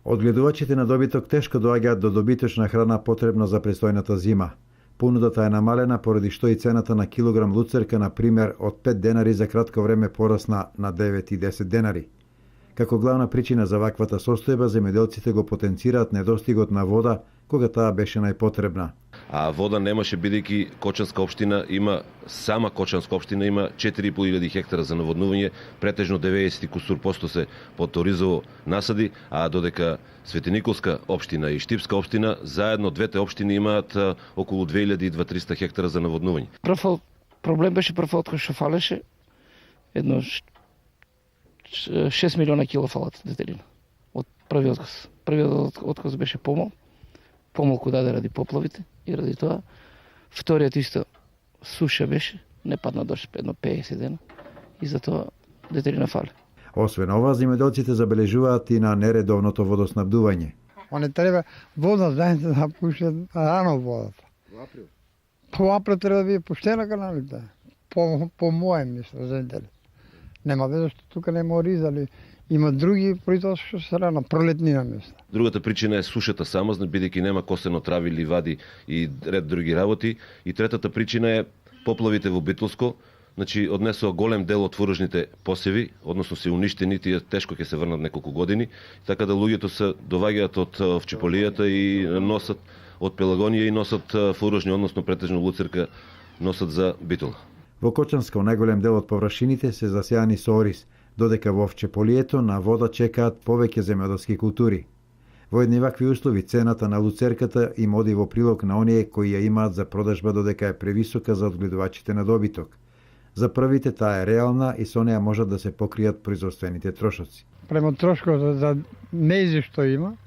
Одгледувачите на добиток тешко доаѓаат до добиточна храна потребна за престојната зима. Понудата е намалена поради што и цената на килограм луцерка, на пример, од 5 денари за кратко време порасна на 9 и 10 денари. Како главна причина за ваквата состојба, земјоделците го потенцираат недостигот на вода кога таа беше најпотребна. А вода немаше, бидејќи Кочанска општина има 4.500 хектара за наводнување, претежно 90% се под оризово насади, а додека Светениколска општина и Штипска општина, заедно двете општини имаат околу 2200 хектара за наводнување. Проблем беше прв откој што фалеше, едно 6 милиона кила фалат детелина. Од првиот отказ. Првиот отказ беше помалку даде ради поплавите и ради тоа. Вториот исто суша беше, не падна дожд едно 50 дена и затоа детелина фали. Освен ова, земјоделците забележуваат и на нередовното водоснабдување. Не треба вода, знаете, да пуштат рано водата. По април треба да биде пуштена каналите. По моје мисло, знаете ли. Нема веза што тука нема оризали. Има други производства што се рано пролетнина места. Другата причина е сушата сама, бидејќи нема косено трави, ливади и ред други работи. И третата причина е поплавите во Битолско. Значи, однесоа голем дел од фуражните посеви, односно се уништени, тие тешко ќе се врнат неколку години, така да луѓето се доваѓаат од Овчеполијата и носат од Пелагонија и носат фуражни, односно претежно луцерка, носат за Битола. Во Кочанска најголем дел од површините се засејани со ориз, додека во Овчеполието на вода чекаат повеќе земјоделски култури. Во едни вакви услови цената на луцерката им оди во прилог на оние кои ја имаат за продажба, додека е превисока за одгледувачите на добиток. За првите таа е реална и со неа можат да се покријат производствените трошоци. Према трошкот за мези што има,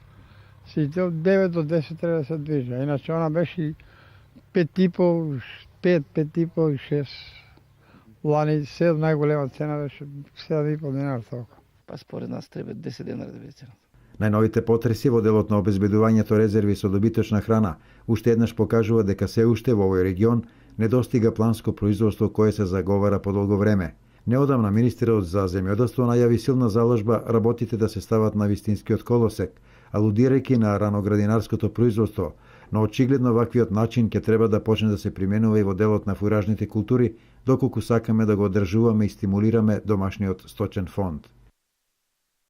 сите од 9 до 10 треба да се движи. Иначе она беше 5,5, 6. Лани се најголема цена беше 7,5 денар толку. Па според нас треба 10 денари да биде цената. Најновите потреси во делот на обезбедувањето резерви со добиточна храна уште еднаш покажува дека се уште во овој регион недостига планско производство кое се заговара по долго време. Неодамна министерот за земјоделство најави силна заложба работите да се стават на вистинскиот колосек, алудирајќи на раноградинарското производство, но очигледно ваквиот начин ќе треба да почне да се применува и во делот на фуражните култури, доколку сакаме да го одржуваме и стимулираме домашниот сточен фонд.